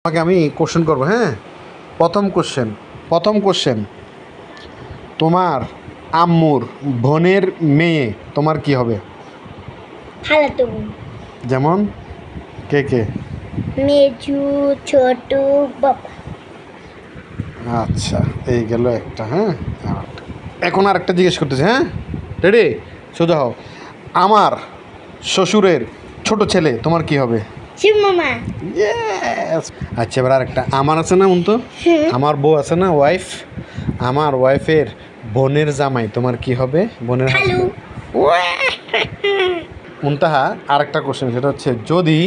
তোমাকে আমি কোশ্চেন করবো, হ্যাঁ। প্রথম কোশ্চেন, তোমার আম্মুর বোনের মেয়ে তোমার কি হবে? খালাতো বোন। যেমন কে কে? মেজু, ছোট, বাবা। আচ্ছা, এই গেল একটা। হ্যাঁ, এখন আর একটা জিজ্ঞেস করতেছি। হ্যাঁ, রেডি? সোজা হও। আমার শ্বশুরের ছোট ছেলে তোমার কি হবে? শিব মামা। ইয়েস। আচ্ছা, এবার আরেকটা। আমার আছে না তো, আমার বউ আছে না, ওয়াইফ। আমার ওয়াইফের বোনের জামাই তোমার কি হবে? বোনের খালু। মুনতাহা, আরেকটা কোশ্চেন, সেটা হচ্ছে যদি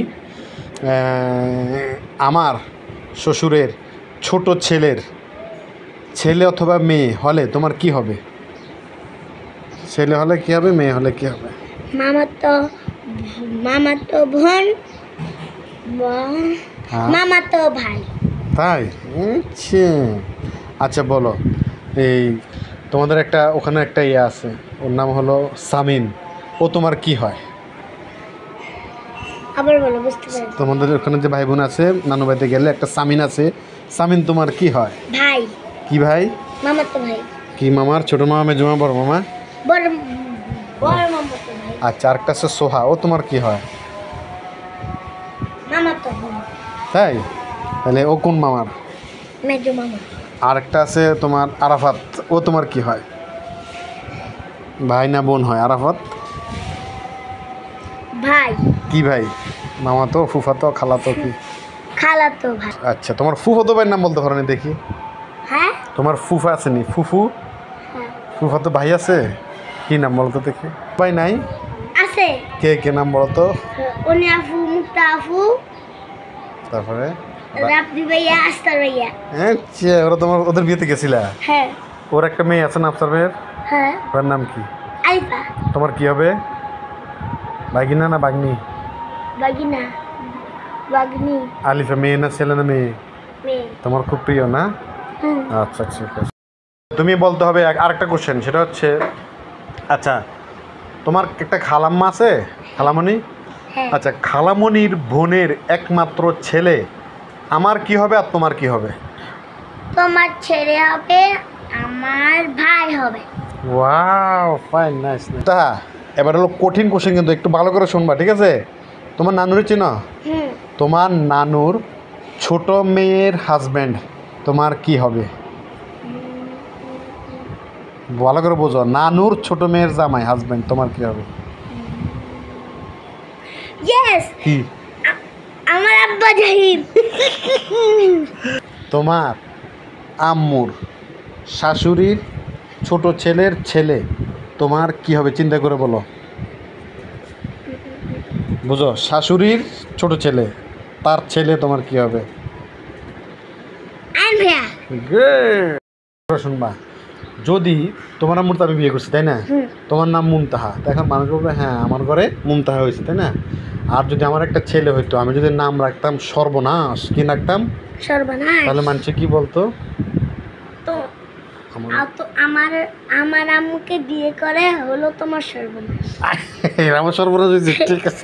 আমার শ্বশুরের ছোট ছেলে অথবা মেয়ে হলে তোমার কি হবে? ছেলে হলে কি হবে, মেয়ে হলে কি হবে? মামাতো বোন, হ্যাঁ। মামাতো ভাই। তাই? আচ্ছা বলো, এই তোমাদের একটা ওখানে একটা ইয়ে আছে, ওর নাম হলো সামিন, ও তোমার কি হয়? আবার বলো, বুঝতে পারি। তোমাদের ওখানে যে ভাই বোন আছে, নানু বাড়িতে গেলে একটা সামিন আছে, সামিন তোমার কি হয়? ভাই। কি ভাই? মামাতো ভাই। কি মামার? ছোট মামা, মেজো মামা, বড় মামা? বড় মামাতো ভাই। আচ্ছা, আরেকটা আছে সোহা, ও তোমার কি হয়? মামাতো বোন। তাই? তাহলে ও কোন মামার? মেজো মামা। আরেকটা আছে তোমার আরাফাত, ও তোমার কি হয়? ভাই না বোন হয় আরাফাত? ভাই। কি ভাই? মামা তো, ফুফা তো, খালা তো, কি? খালাতো ভাই। আচ্ছা, তোমার ফুফাতো ভাইয়ের নাম বলতে পারো না দেখি। হ্যাঁ। তোমার ফুফা আসেনি? ফুফু, হ্যাঁ। ফুফা তো ভাই আছে, কি নাম বলতো দেখি? ভাই নাই? আছে। কে কে নাম বলতো? উনি আফু, মুক্তা আফু, তারপরে রাব্বি ভাইয়া, আস্তার ভাইয়া। আচ্ছা, ওরা তোমার ওদের বিয়েতে গেছিলা? হ্যাঁ। ওর একটা মেয়ে আছে না, আফসার ভাইয়ের? হ্যাঁ। ওর নাম কি? আইফা। তোমার কি হবে? বাগিনা না বাগনি? বাগিনা, বাগনি। আলিফা মেয়ে না ছেলে না মেয়ে? মেয়ে। তোমার খুব প্রিয় না? আচ্ছা, ঠিক আছে। তুমি বলতে হবে আরেকটা কোশ্চেন, সেটা হচ্ছে, আচ্ছা তোমার একটা খালাম্মা আছে, খালামণি? হ্যাঁ। আচ্ছা, খালামণির বোনের একমাত্র ছেলে আমার কি হবে আর তোমার কি হবে? তোমার ছেলে হবে, আমার ভাই হবে। Wow, fine, nice. তা এবার হলো কঠিন কোশ্চেন, কিন্তু একটু ভালো করে শুনবা, ঠিক আছে? তোমার নানুর চিনো? তোমার নানুর ছোট মেয়ের হাজব্যান্ড তোমার কি হবে? ভালো করে বোঝো, নানুর ছোট মেয়ের জামাই হাজব্যান্ড তোমার কি হবে? ইয়েস। কি? আমার আব্বা জাহিদ। তোমার আম্মুর শাশুড়ির ছোট ছেলের ছেলে তোমার কি হবে? চিন্তা করে বলো, বুঝো, শাশুড়ির ছোট ছেলে, তার ছেলে তোমার কি হবে? শুনবা, যদি তোমার আম্মুর তো আমি বিয়ে করছি, তাই না? তোমার নাম মুনতাহা, এখন মানুষ বলবে হ্যাঁ আমার ঘরে মুনতাহা হয়েছে, তাই না? আর যদি আমার একটা ছেলে হইতো, আমি যদি নাম রাখতাম সর্বনাশ, কি রাখতাম? সর্বনাশ। তাহলে মানুষ কি বলতো? তো আমার আম্মুকে বিয়ে করে হলো তোমার সর্বনাশ। আমার সর্বনাশ হয়েছে, ঠিক আছে।